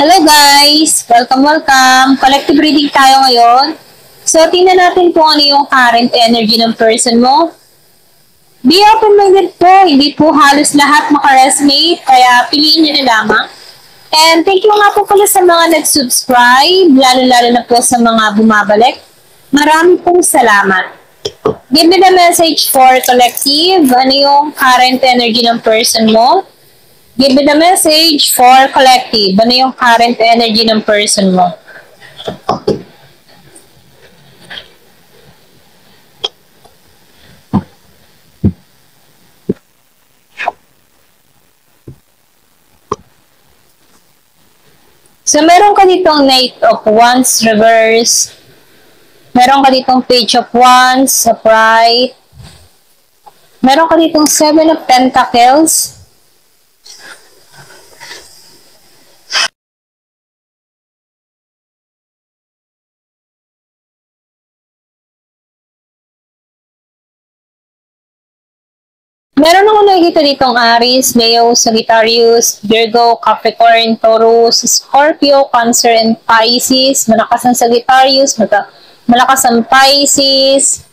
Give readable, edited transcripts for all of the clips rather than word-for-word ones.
Hello guys! Welcome! Collective reading tayo ngayon. So, tingnan natin kung ano yung current energy ng person mo. Be open-minded po. Hindi po halos lahat makaresonate, kaya piliin nyo na lamang. And thank you nga po pala sa mga nag-subscribe, lalo-lalo na po sa mga bumabalik. Maraming pong salamat. Give me the message for collective. Ano yung current energy ng person mo? Give me the message for collective. Ano yung current energy ng person mo? So, meron ka ditong Knight of Wands reverse. Meron ka ditong Page of Wands, upright. Meron ka ditong Seven of Pentacles. Meron ako nakikita ditong Aries, Leo, Sagittarius, Virgo, Capricorn, Taurus, Scorpio, Cancer, and Pisces. Malakas ang Sagittarius, malakas ang Pisces.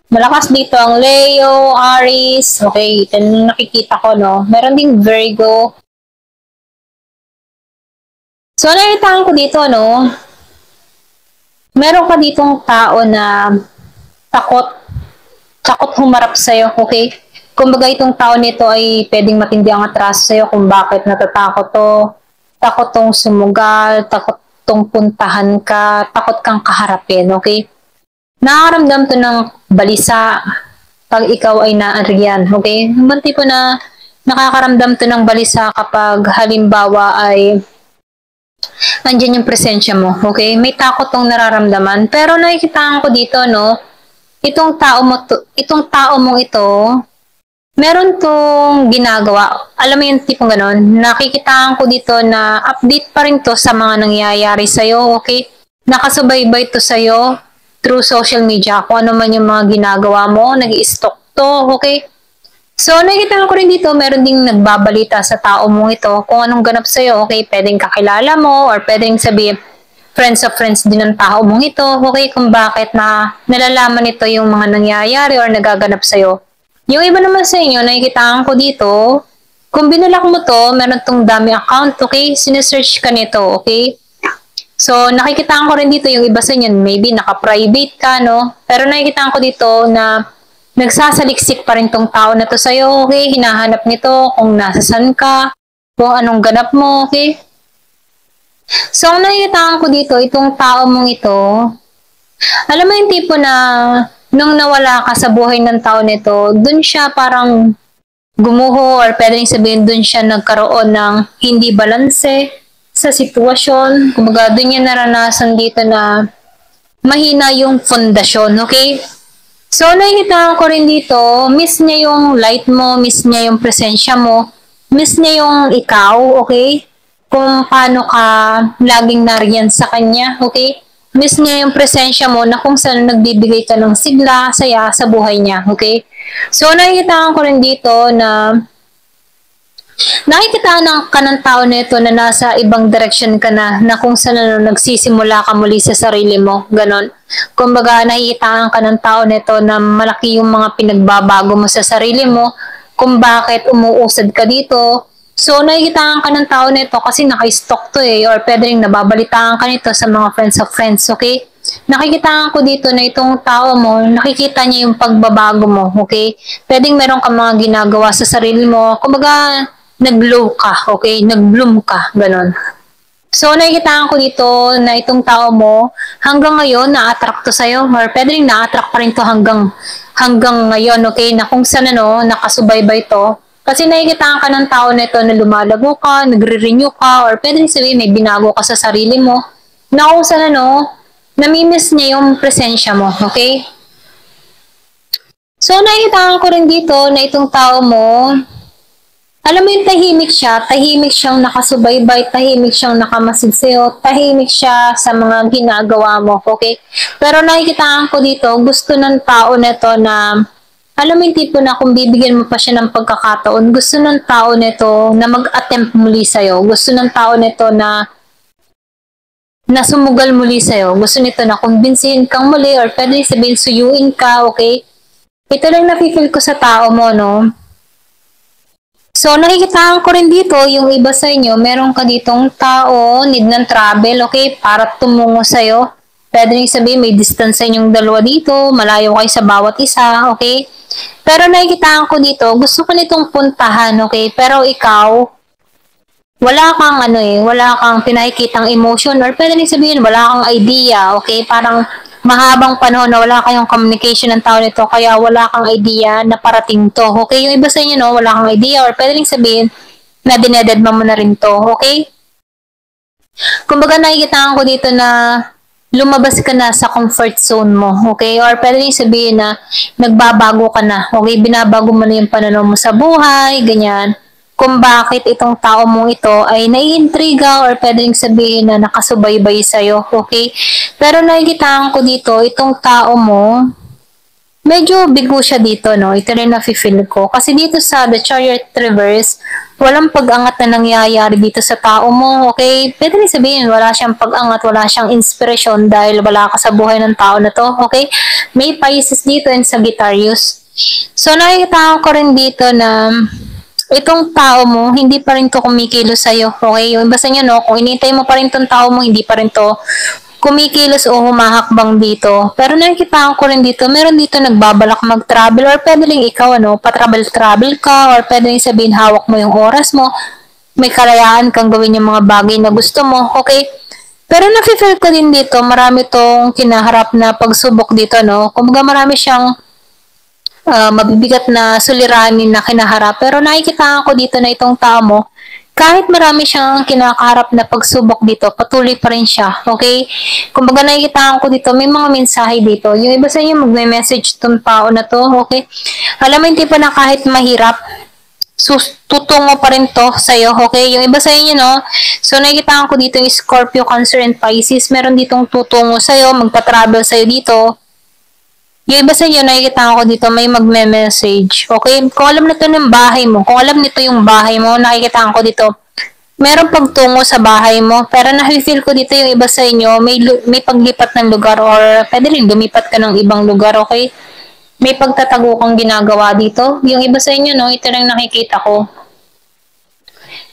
Malakas dito ang Leo, Aries. Okay, ito nakikita ko, no? Meron ding Virgo. So, nakikita ko dito, no? Meron ka ditong tao na takot humarap sa'yo, okay? Kumbaga itong tao nito ay pwedeng matindi ang atraso sa'yo kung bakit natatakot to. Takot tong sumugal, takot tong puntahan ka, takot kang kaharapin, okay? Nakakaramdam to ng balisa pag ikaw ay naariyan, okay? Naman tipo na nakakaramdam to ng balisa kapag halimbawa ay andyan yung presensya mo, okay? May takot tong nararamdaman. Pero nakikita ko dito, no? Itong tao mong ito, meron tong ginagawa. Alam mo yung tipong ganon? Nakikitaan ko dito na update pa rin to sa mga nangyayari sa'yo, okay? Nakasubaybay to sa'yo through social media. Kung ano man yung mga ginagawa mo, nag-i-stalk to, okay? So, nakikita ko rin dito, meron ding nagbabalita sa tao mong ito kung anong ganap sa'yo, okay? Pwedeng kakilala mo or pwedeng sabihin, friends of friends din ng tao mong ito, okay, kung bakit na nalalaman ito yung mga nangyayari or nagaganap sa'yo. Yung iba naman sa inyo, nakikitaan ko dito, kung binalak mo to, meron tong dami account, okay, sinesearch ka nito, okay? So, nakikitaan ko rin dito yung iba sa inyo, maybe naka-private ka, no? Pero nakikitaan ko dito na nagsasaliksik pa rin tong tao na to sa'yo, okay? Hinahanap nito kung nasasan ka, kung anong ganap mo, okay? So, ang nakikita ko dito, itong tao mong ito, alam mo yung tipo na nung nawala ka sa buhay ng tao nito, dun siya parang gumuho or pwedeng sabihin dun siya nagkaroon ng hindi balanse sa sitwasyon. Kumbaga, dun niya naranasan dito na mahina yung fondasyon, okay? So, nakikita ko rin dito, miss niya yung light mo, miss niya yung presensya mo, miss niya yung ikaw, okay? Kung paano ka laging nariyan sa kanya, okay? Miss niya yung presensya mo na kung saan nagbibigay ka ng sigla, saya sa buhay niya, okay? So, nakikita ko rin dito na nakikita ka ng tao nito na nasa ibang direction ka na kung saan nagsisimula ka muli sa sarili mo, ganon. Kumbaga, nakikita ka ng tao nito na malaki yung mga pinagbabago mo sa sarili mo, kung bakit umuusad ka dito. So, nakikita ka ng tao nito kasi naka-stalk to or pwede rin nababalitaan ka nito sa mga friends of friends, okay? Nakikita ko dito na itong tao mo, nakikita niya yung pagbabago mo, okay? Pwedeng meron ka mga ginagawa sa sarili mo, kumbaga, nag-glow ka, okay? Nag-bloom ka, ganon. So, nakikita ko dito na itong tao mo, hanggang ngayon, na-attract to sa'yo, or pwede rin na-attract pa rin to hanggang ngayon, okay? Na kung saan, nakasubaybay to. Kasi nakikita ka ng tao nito na lumalago ka, nagre-renew ka, or pwede rin sabihin may binago ka sa sarili mo, na kung saan, namimiss niya yung presensya mo, okay? So, nakikita ko rin dito na itong tao mo, alam mo yung tahimik siyang nakasubaybay, tahimik siyang nakamasid sa'yo, tahimik siya sa mga ginagawa mo, okay? Pero nakikita ko dito, gusto ng tao nito na Alam mo yung tipo na kung bibigyan mo pa siya ng pagkakataon, gusto ng tao nito na mag-attempt muli sa'yo. Gusto ng tao nito na sumugal muli sa'yo. Gusto nito na kumbinsihin kang muli or pwede sabihin suyuin ka, okay? Ito lang nafe-feel ko sa tao mo, no? So, nakikitaan ko rin dito, yung iba sa inyo, meron ka ditong tao, need ng travel, okay? Para tumungo sa'yo. Pwede rin sabihin, may distance sa inyong dalawa dito, malayo kayo sa bawat isa, okay? Pero nakikitaan ko dito, gusto ko nitong puntahan, okay? Pero ikaw, wala kang wala kang pinakikitang emotion or pwede rin sabihin, wala kang idea, okay? Parang mahabang panahon na wala kayong communication ng tao nito, kaya wala kang idea na parating to, okay? Yung iba sa inyo, no, wala kang idea or pwede rin sabihin na dinededma mo na rin to, okay? Kumbaga nakikita ko dito na lumabas ka na sa comfort zone mo, okay? Or pwede rin sabihin na nagbabago ka na, okay? Binabago mo na yung pananaw mo sa buhay, ganyan. Kung bakit itong tao mong ito ay naiintriga or pwede rin sabihin na nakasubaybay sa'yo, okay? Pero nakikita ko dito, itong tao mo, medyo bigo siya dito, no? Ito rin nafe-feel ko. Kasi dito sa The Chariot Reverse, walang pag-angat na nangyayari dito sa tao mo, okay? Pwede rin sabihin, wala siyang pag-angat, wala siyang inspirasyon dahil wala ka sa buhay ng tao na to, okay? May Pisces dito and Sagittarius. So, nakikita ko rin dito na itong tao mo, hindi pa rin to kumikilos sa'yo, okay? Yung iba sa inyo, no? Kung inintay mo pa rin tong tao mo, hindi pa rin to kumikilos o humahakbang dito. Pero nakikita ko rin dito, meron dito nagbabalak mag-travel or pwede rin ikaw, pa-travel-travel ka or pwede rin sabihin hawak mo yung oras mo, may kalayaan kang gawin yung mga bagay na gusto mo, okay? Pero nafe-feel ko din dito, marami tong kinaharap na pagsubok dito, no? Kumbaga marami siyang mabibigat na suliranin na kinaharap. Pero nakikita ko dito na itong tao mo, kahit marami siyang kinakaharap na pagsubok dito, patuloy pa rin siya, okay? Kumbaga nakikita ko dito, may mga mensahe dito. Yung iba sa inyo magme-message tong tao na to, okay? Alam mo yung tipo na kahit mahirap, tutungo pa rin to sa'yo, okay? Yung iba sa inyo, no? So, nakikita ko dito yung Scorpio, Cancer, and Pisces. Meron ditong tutungo sa'yo, magpa-travel sa'yo dito. Yung iba sa inyo, nakikita ko dito, may magme-message. Okay? Kung alam nito ng bahay mo, kung alam nito yung bahay mo, nakikita ko dito, meron pagtungo sa bahay mo, pero na-feel ko dito yung iba sa inyo, may paglipat ng lugar or pwede rin lumipat ka ng ibang lugar, okay? May pagtatago kang ginagawa dito. Yung iba sa inyo, no, ito lang nakikita ko.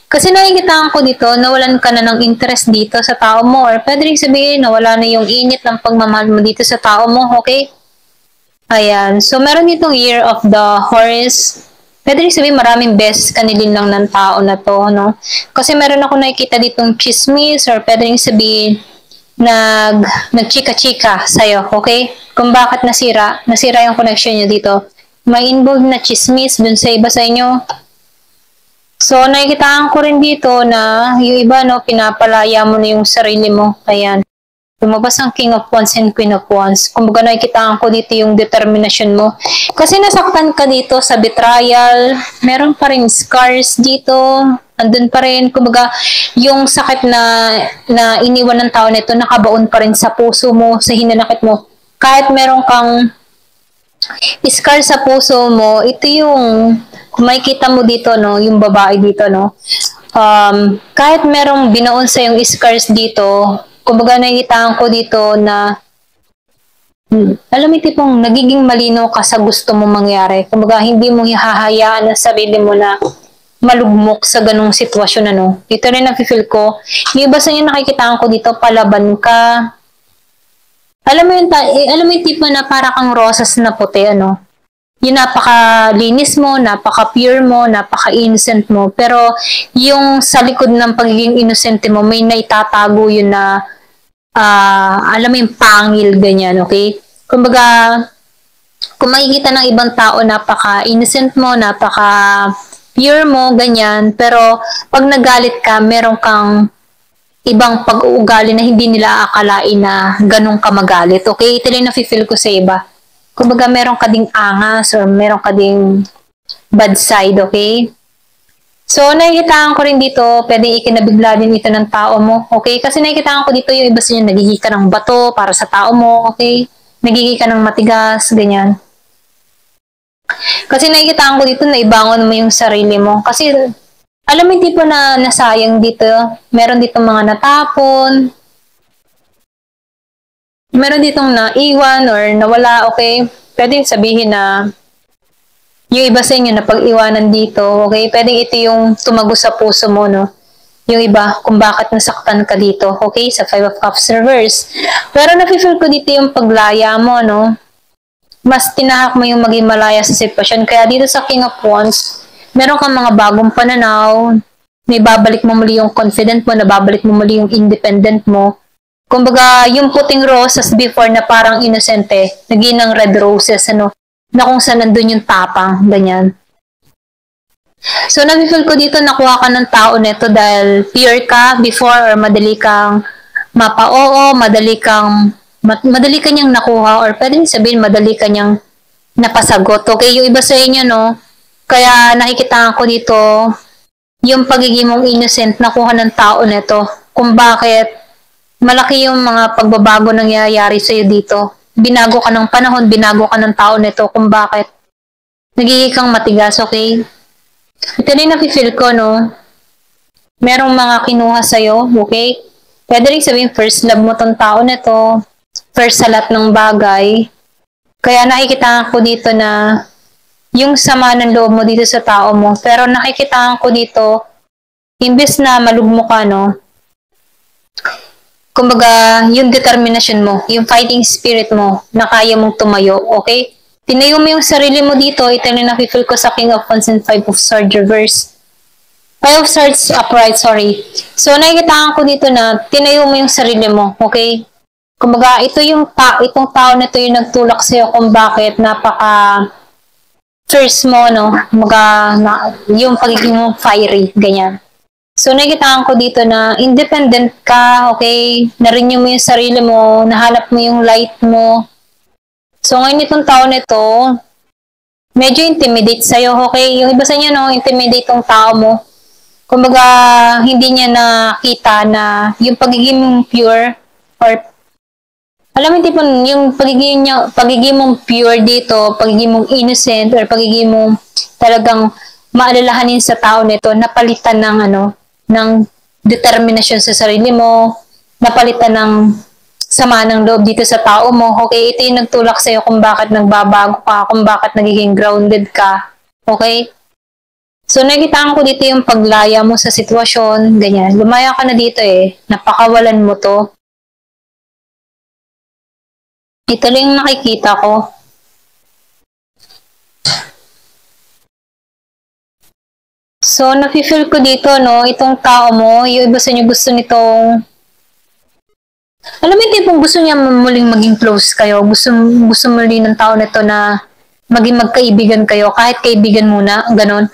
Kasi nakikita ko dito, nawalan ka na ng interest dito sa tao mo or pwede rin sabihin, nawala na yung init ng pagmamahal mo dito sa tao mo, okay? Ayan. So, meron ditong Year of the Horse. Pwede rin sabihin maraming beses kanilin lang ng tao na to, no? Kasi meron ako nakikita ditong chismis or pwede rin sabihin nagchika-chika sa'yo, okay? Kung bakit nasira yung connection nyo dito. May involved na chismis dun sa iba sa inyo. So, nakikitaan ko rin dito na yung iba, no, pinapalaya mo na yung sarili mo. Ayan. Lumabas ang King of Wands and Queen of Wands. Kumbaga nakikitaan ko dito yung determination mo. Kasi nasaktan ka dito sa betrayal. Meron pa rin scars dito. Andun pa rin. Kumbaga yung sakit na iniwan ng tao nito nakabaon pa rin sa puso mo, sa hinanakit mo. Kahit meron kang scar sa puso mo, ito yung kung makikita mo dito, no, yung babae dito, no. Kahit merong binaon sa yung scars dito, kumbaga nakikitaan ko dito na alam mo tipong nagiging malinaw ka sa gusto mo mangyari. Kumbaga hindi mo hahayaan ang sarili mo na malugmok sa ganung sitwasyon, ano. Ito rin nafe-feel ko. Yung iba sa inyo nakikitaan ko dito, palaban ka. Alam mo yung tipo na para kang rosas na puti, ano. Yung napaka-linis mo, napaka-pure mo, napaka-innocent mo. Pero yung sa likod ng pagiging innocent mo, may naitatago yun na alam mo yung pangil, ganyan, okay? Kumbaga, kung makikita ng ibang tao, napaka-innocent mo, napaka-pure mo, ganyan. Pero pag nagalit ka, meron kang ibang pag-uugali na hindi nila akalain na ganun ka magalit, okay? Ito rin nafe-feel ko sa iba. Kumbaga, meron ka ding angas or meron ka ding bad side, okay? So, nakikitaan ko rin dito, pwedeng ikinabigla din ito ng tao mo, okay? Kasi nakikitaan ko dito yung iba sa inyo, nagiging ka ng bato para sa tao mo, okay? Nagiging ka ng matigas, ganyan. Kasi nakikita ko dito na ibangon mo yung sarili mo. Kasi alam mo yung tipo na nasayang dito. Meron dito mga natapon. Meron ditong naiwan or nawala, okay? Pwede sabihin na yung iba sa inyo na pag-iwanan dito, okay? Pwede ito yung tumago sa puso mo, no? Yung iba, kung bakit nasaktan ka dito, okay? Sa Five of Cups reverse. Pero nafe-feel ko dito yung paglaya mo, no? Mas tinahak mo yung maging malaya sa sitwasyon. Kaya dito sa King of Wands, meron kang mga bagong pananaw, may babalik mo muli yung confident mo, nababalik mo muli yung independent mo. Kumbaga, yung puting roses before na parang inosente, naging ng red roses, ano, na kung saan nandun yung tapang, ganyan. So, nafe-feel ko dito nakuha ka ng tao neto dahil pure ka before or madali kang mapa-oo, madali ka niyang nakuha or pwede sabihin madali ka niyang napasagot. Okay, yung iba sa inyo, no? Kaya nakikita ko dito yung pagiging mong innocent nakuha ng tao neto. Kung bakit malaki yung mga pagbabago nangyayari sa'yo dito. Binago ka ng panahon, binago ka ng tao nito kung bakit nagiging kang matigas, okay? Ito rin nafe-feel ko, no? Merong mga kinuha sa'yo, okay? Pwede rin sabihin, first love mo tong tao nito, first sa lahat ng bagay. Kaya nakikita ko dito na yung sama ng loob mo dito sa tao mo. Pero nakikita ko dito, imbes na malugmo ka, no? Kumbaga, yung determination mo, yung fighting spirit mo, na kaya mong tumayo, okay? Tinayo mo yung sarili mo dito, ito na nafe-feel ko sa King of Wands and Five of Swords reverse. Five of Swords upright, sorry. So, nakikita ko dito na tinayo mo yung sarili mo, okay? Kumbaga, itong tao na ito yung nagtulak sa'yo kung bakit napaka first mo, no? Kumbaga, yung pagiging mo fiery, ganyan. So, nakikitaan ko dito na independent ka, okay? Narenew mo yung sarili mo, nahanap mo yung light mo. So, ngayon itong tao nito, medyo intimidate sa'yo, okay? Yung iba sa inyo, no, intimidate tong tao mo. Kumbaga, hindi niya nakita na yung pagiging pure or alam mo tipo yung pagiging mong pure dito, pagiging mong innocent or pagiging mong talagang maalalahanin sa tao nito, napalitan ng determinasyon sa sarili mo, napalitan ng sama ng loob dito sa tao mo. Okay, ito yung nagtulak sa'yo kung bakit nagbabago ka, kung bakit nagiging grounded ka. Okay? So, nakikitaan ko dito yung paglaya mo sa sitwasyon, ganyan. Lumaya ka na dito napakawalan mo to. Ito lang yung nakikita ko. So, nafe-feel ko dito, no, itong tao mo, yung iba sa inyo gusto nitong alam mo yung tipong gusto niya muling maging close kayo, gusto muli ng tao nito na maging magkaibigan kayo, kahit kaibigan muna, ganon.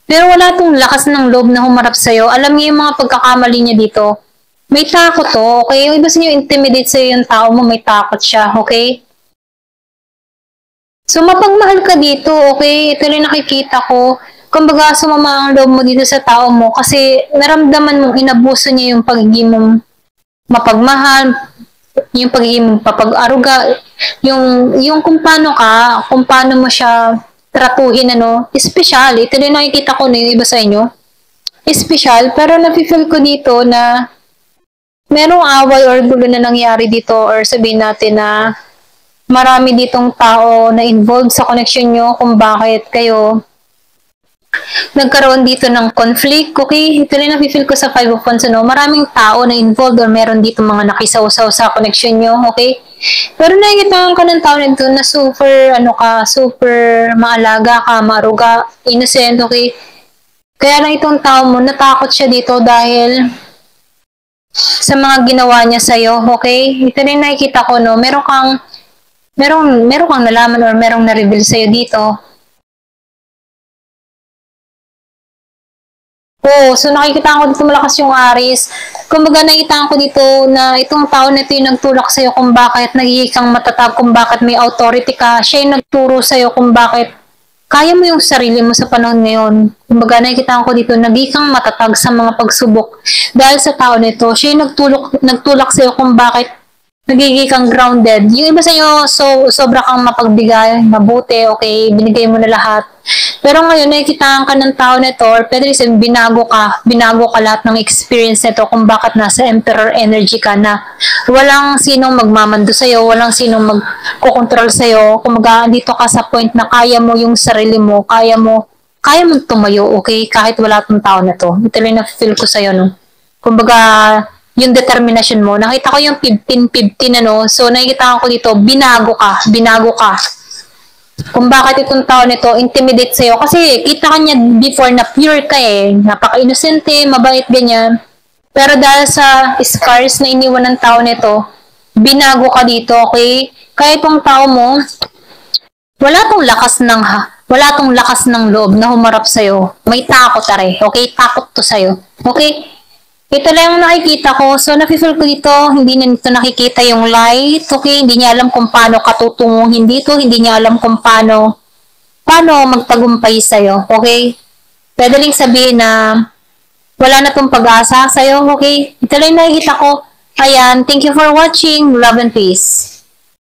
Pero wala tong lakas ng loob na humarap sa'yo. Alam niyo yung mga pagkakamali niya dito. May takot to, okay? Yung iba sa inyo intimidate sa'yo yung tao mo, may takot siya, okay? So, mapagmahal ka dito, okay? Ito rin nakikita ko. Kumbaga, sumama ang loob mo dito sa tao mo kasi naramdaman mong inabuso niya yung pagiging mong mapagmahal, yung pagiging mong papag-aruga, yung kung paano mo siya tratuhin, espesyal. Ito rin nakikita ko na yung iba sa inyo. Espesyal, pero nafe-feel ko dito na merong away or gulo na nangyari dito or sabihin natin na marami ditong tao na involved sa connection nyo kung bakit kayo nagkaroon dito ng conflict, okay? Ito rin nafe-feel ko sa Five of Wands, maraming tao na involved or meron dito mga nakisaw-saw sa connection nyo, okay? Pero nakikita ka ng tao nito na super, super maalaga ka, maruga, innocent, okay? Kaya lang itong tao mo, natakot siya dito dahil sa mga ginawa niya sa'yo, okay? Ito rin nakikita ko, no? Meron kang nalaman or merong na-reveal sa'yo dito. Oo, so nakikita ko dito malakas yung Aries. Kumbaga nakikita ko dito na itong tao na ito yung nagtulak sa'yo kung bakit nagiging kang matatag, kung bakit may authority ka. Siya yung nagturo sa'yo kung bakit kaya mo yung sarili mo sa panahon ngayon. Kumbaga nakikita ko dito nagiging kang matatag sa mga pagsubok. Dahil sa tao nito, siya yung nagtulak sa'yo kung bakit nagiging kang grounded. Yung iba sa'yo, sobra kang mapagbigay, mabuti, okay, binigay mo na lahat. Pero ngayon, nakikita ka ng tao nito, or pwede rin binago ka lahat ng experience nito kung bakit nasa emperor energy ka na walang sinong magmamando sa'yo, walang sinong magkocontrol sa'yo. Kung dito ka sa point na kaya mo yung sarili mo, kaya mo tumayo, okay, kahit wala tong tao na to. Ito lang na-feel ko sa'yo, no? Kumbaga, yung determination mo. Nakita ko yung 15-15 ano. So, nakikita ko dito, binago ka. Kung bakit itong tao nito, intimidate sa'yo. Kasi, kita ka niya before na pure ka eh. Napaka-inosente, mabait, ganyan. Pero dahil sa scars na iniwan ng tao nito, binago ka dito, okay? Kaya itong tao mo, wala tong lakas ng loob na humarap sa'yo. May takot tare, okay? Takot to sa'yo. Okay? Ito lang yung nakikita ko. So, nafe-feel ko dito, hindi na nito nakikita yung light. Okay? Hindi niya alam kung paano katutungin dito. Hindi niya alam kung paano magtagumpay sa'yo. Okay? Pwede rin sabihin na wala na tong pag-asa sa'yo. Okay? Ito lang yung nakikita ko. Ayan. Thank you for watching. Love and peace.